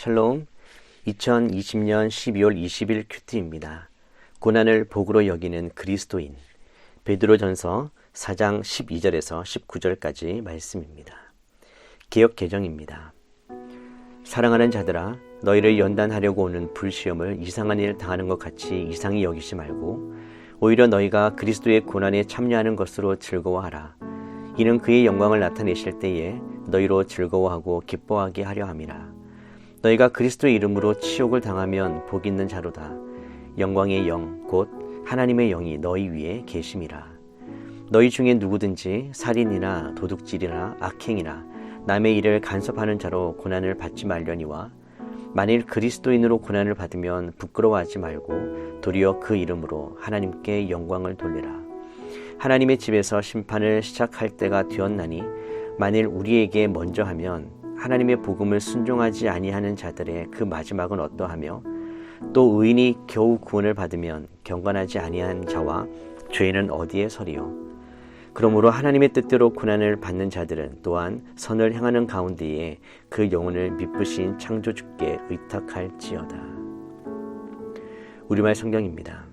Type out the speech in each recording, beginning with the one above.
샬롬. 2020년 12월 20일 큐티입니다. 고난을 복으로 여기는 그리스도인. 베드로전서 4장 12절에서 19절까지 말씀입니다. 개역 개정입니다. 사랑하는 자들아, 너희를 연단하려고 오는 불시험을 이상한 일 당하는 것 같이 이상히 여기지 말고 오히려 너희가 그리스도의 고난에 참여하는 것으로 즐거워하라. 이는 그의 영광을 나타내실 때에 너희로 즐거워하고 기뻐하게 하려 함이라. 너희가 그리스도의 이름으로 치욕을 당하면 복 있는 자로다. 영광의 영 곧 하나님의 영이 너희 위에 계심이라. 너희 중에 누구든지 살인이나 도둑질이나 악행이나 남의 일을 간섭하는 자로 고난을 받지 말려니와 만일 그리스도인으로 고난을 받으면 부끄러워하지 말고 도리어 그 이름으로 하나님께 영광을 돌리라. 하나님의 집에서 심판을 시작할 때가 되었나니 만일 우리에게 먼저 하면 하나님의 복음을 순종하지 아니하는 자들의 그 마지막은 어떠하며 또 의인이 겨우 구원을 받으면 경건하지 아니한 자와 죄인은 어디에 서리요. 그러므로 하나님의 뜻대로 고난을 받는 자들은 또한 선을 행하는 가운데에 그 영혼을 미쁘신 창조주께 의탁할지어다. 우리말 성경입니다.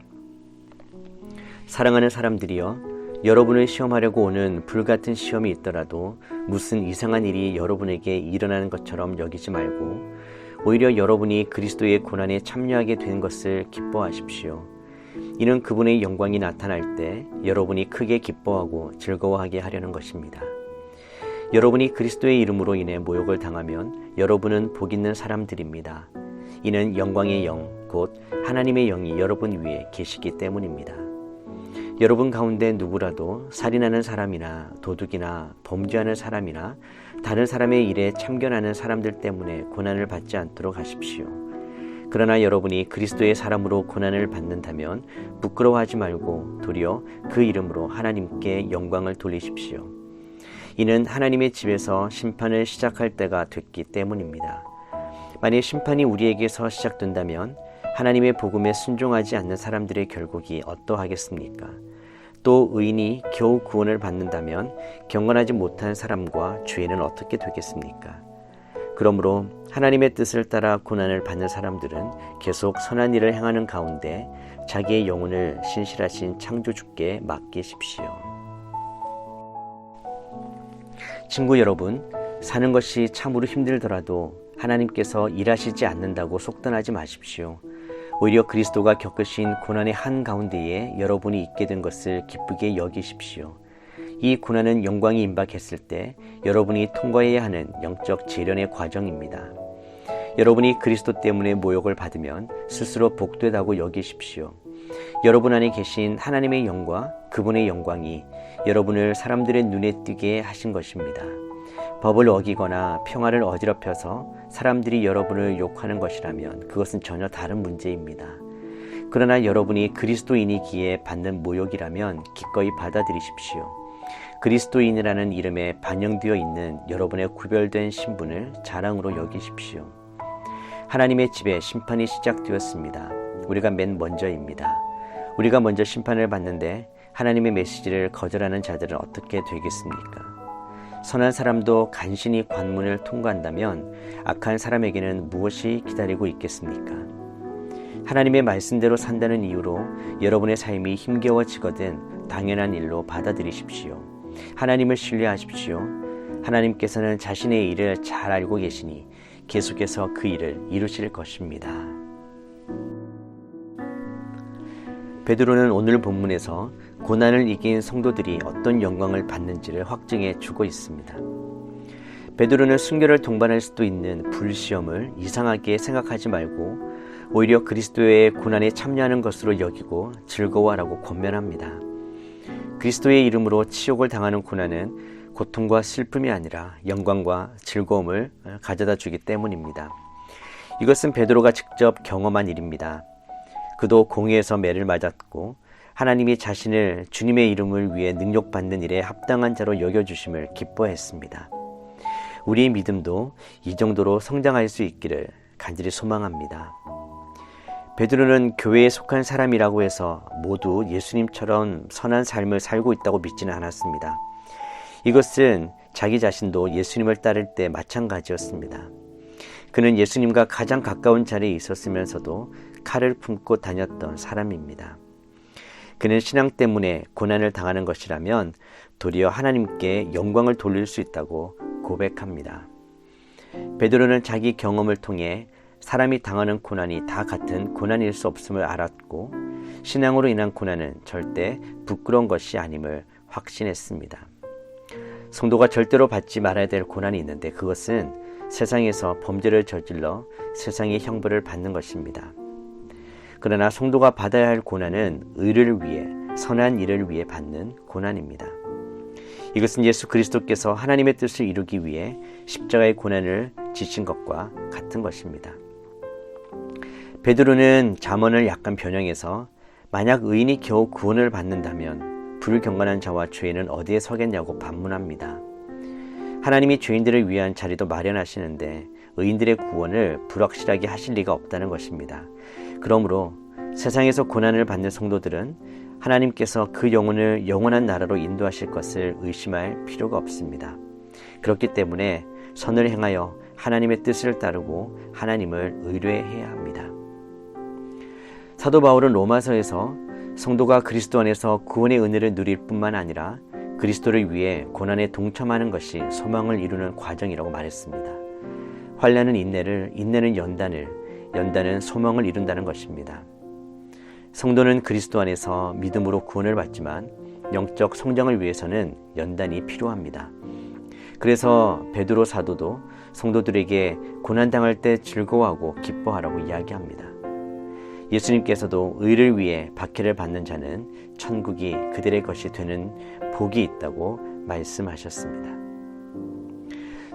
사랑하는 사람들이여, 여러분을 시험하려고 오는 불같은 시험이 있더라도 무슨 이상한 일이 여러분에게 일어나는 것처럼 여기지 말고 오히려 여러분이 그리스도의 고난에 참여하게 된 것을 기뻐하십시오. 이는 그분의 영광이 나타날 때 여러분이 크게 기뻐하고 즐거워하게 하려는 것입니다. 여러분이 그리스도의 이름으로 인해 모욕을 당하면 여러분은 복 있는 사람들입니다. 이는 영광의 영, 곧 하나님의 영이 여러분 위에 계시기 때문입니다. 여러분 가운데 누구라도 살인하는 사람이나 도둑이나 범죄하는 사람이나 다른 사람의 일에 참견하는 사람들 때문에 고난을 받지 않도록 하십시오. 그러나 여러분이 그리스도의 사람으로 고난을 받는다면 부끄러워하지 말고 도리어 그 이름으로 하나님께 영광을 돌리십시오. 이는 하나님의 집에서 심판을 시작할 때가 됐기 때문입니다. 만일 심판이 우리에게서 시작된다면 하나님의 복음에 순종하지 않는 사람들의 결국이 어떠하겠습니까? 또 의인이 겨우 구원을 받는다면 경건하지 못한 사람과 죄인은 어떻게 되겠습니까? 그러므로 하나님의 뜻을 따라 고난을 받는 사람들은 계속 선한 일을 행하는 가운데 자기의 영혼을 신실하신 창조주께 맡기십시오. 친구 여러분, 사는 것이 참으로 힘들더라도 하나님께서 일하시지 않는다고 속단하지 마십시오. 오히려 그리스도가 겪으신 고난의 한가운데에 여러분이 있게 된 것을 기쁘게 여기십시오. 이 고난은 영광이 임박했을 때 여러분이 통과해야 하는 영적 재련의 과정입니다. 여러분이 그리스도 때문에 모욕을 받으면 스스로 복되다고 여기십시오. 여러분 안에 계신 하나님의 영과 그분의 영광이 여러분을 사람들의 눈에 띄게 하신 것입니다. 법을 어기거나 평화를 어지럽혀서 사람들이 여러분을 욕하는 것이라면 그것은 전혀 다른 문제입니다. 그러나 여러분이 그리스도인이기에 받는 모욕이라면 기꺼이 받아들이십시오. 그리스도인이라는 이름에 반영되어 있는 여러분의 구별된 신분을 자랑으로 여기십시오. 하나님의 집에 심판이 시작되었습니다. 우리가 맨 먼저입니다. 우리가 먼저 심판을 받는데 하나님의 메시지를 거절하는 자들은 어떻게 되겠습니까? 선한 사람도 간신히 관문을 통과한다면 악한 사람에게는 무엇이 기다리고 있겠습니까? 하나님의 말씀대로 산다는 이유로 여러분의 삶이 힘겨워지거든 당연한 일로 받아들이십시오. 하나님을 신뢰하십시오. 하나님께서는 자신의 일을 잘 알고 계시니 계속해서 그 일을 이루실 것입니다. 베드로는 오늘 본문에서 고난을 이긴 성도들이 어떤 영광을 받는지를 확증해 주고 있습니다. 베드로는 순교를 동반할 수도 있는 불시험을 이상하게 생각하지 말고 오히려 그리스도의 고난에 참여하는 것으로 여기고 즐거워하라고 권면합니다. 그리스도의 이름으로 치욕을 당하는 고난은 고통과 슬픔이 아니라 영광과 즐거움을 가져다 주기 때문입니다. 이것은 베드로가 직접 경험한 일입니다. 그도 공회에서 매를 맞았고 하나님이 자신을 주님의 이름을 위해 능욕받는 일에 합당한 자로 여겨주심을 기뻐했습니다. 우리의 믿음도 이 정도로 성장할 수 있기를 간절히 소망합니다. 베드로는 교회에 속한 사람이라고 해서 모두 예수님처럼 선한 삶을 살고 있다고 믿지는 않았습니다. 이것은 자기 자신도 예수님을 따를 때 마찬가지였습니다. 그는 예수님과 가장 가까운 자리에 있었으면서도 칼을 품고 다녔던 사람입니다. 그는 신앙 때문에 고난을 당하는 것이라면 도리어 하나님께 영광을 돌릴 수 있다고 고백합니다. 베드로는 자기 경험을 통해 사람이 당하는 고난이 다 같은 고난일 수 없음을 알았고 신앙으로 인한 고난은 절대 부끄러운 것이 아님을 확신했습니다. 성도가 절대로 받지 말아야 될 고난이 있는데 그것은 세상에서 범죄를 저질러 세상의 형벌을 받는 것입니다. 그러나 성도가 받아야 할 고난은 의를 위해, 선한 일을 위해 받는 고난입니다. 이것은 예수 그리스도께서 하나님의 뜻을 이루기 위해 십자가의 고난을 지신 것과 같은 것입니다. 베드로는 잠언을 약간 변형해서 만약 의인이 겨우 구원을 받는다면 불경건한 자와 죄인은 어디에 서겠냐고 반문합니다. 하나님이 죄인들을 위한 자리도 마련하시는데 의인들의 구원을 불확실하게 하실 리가 없다는 것입니다. 그러므로 세상에서 고난을 받는 성도들은 하나님께서 그 영혼을 영원한 나라로 인도하실 것을 의심할 필요가 없습니다. 그렇기 때문에 선을 행하여 하나님의 뜻을 따르고 하나님을 의뢰해야 합니다. 사도 바울은 로마서에서 성도가 그리스도 안에서 구원의 은혜를 누릴 뿐만 아니라 그리스도를 위해 고난에 동참하는 것이 소망을 이루는 과정이라고 말했습니다. 환난은 인내를, 인내는 연단을, 연단은 소망을 이룬다는 것입니다. 성도는 그리스도 안에서 믿음으로 구원을 받지만 영적 성장을 위해서는 연단이 필요합니다. 그래서 베드로 사도도 성도들에게 고난당할 때 즐거워하고 기뻐하라고 이야기합니다. 예수님께서도 의를 위해 박해를 받는 자는 천국이 그들의 것이 되는 복이 있다고 말씀하셨습니다.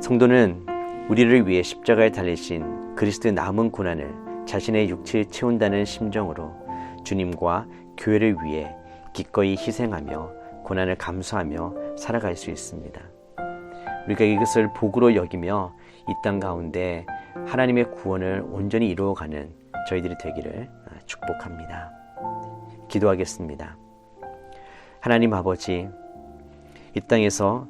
성도는 우리를 위해 십자가에 달리신 그리스도의 남은 고난을 자신의 육체에 채운다는 심정으로 주님과 교회를 위해 기꺼이 희생하며 고난을 감수하며 살아갈 수 있습니다. 우리가 이것을 복으로 여기며 이 땅 가운데 하나님의 구원을 온전히 이루어가는 저희들이 되기를 축복합니다. 기도하겠습니다. 하나님 아버지, 이 땅에서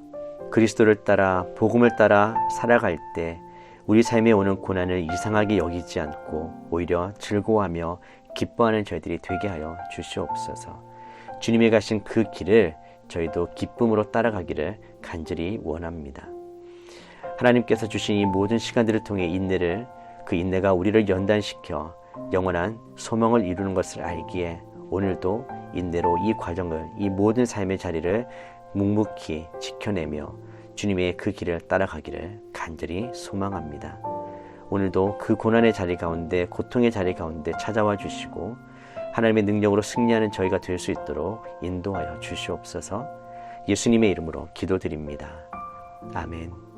그리스도를 따라 복음을 따라 살아갈 때 우리 삶에 오는 고난을 이상하게 여기지 않고 오히려 즐거워하며 기뻐하는 저희들이 되게 하여 주시옵소서. 주님이 가신 그 길을 저희도 기쁨으로 따라가기를 간절히 원합니다. 하나님께서 주신 이 모든 시간들을 통해 인내를, 그 인내가 우리를 연단시켜 영원한 소망을 이루는 것을 알기에 오늘도 인내로 이 과정을, 이 모든 삶의 자리를 묵묵히 지켜내며 주님의 그 길을 따라가기를 간절히 소망합니다. 오늘도 그 고난의 자리 가운데, 고통의 자리 가운데 찾아와 주시고 하나님의 능력으로 승리하는 저희가 될 수 있도록 인도하여 주시옵소서. 예수님의 이름으로 기도드립니다. 아멘.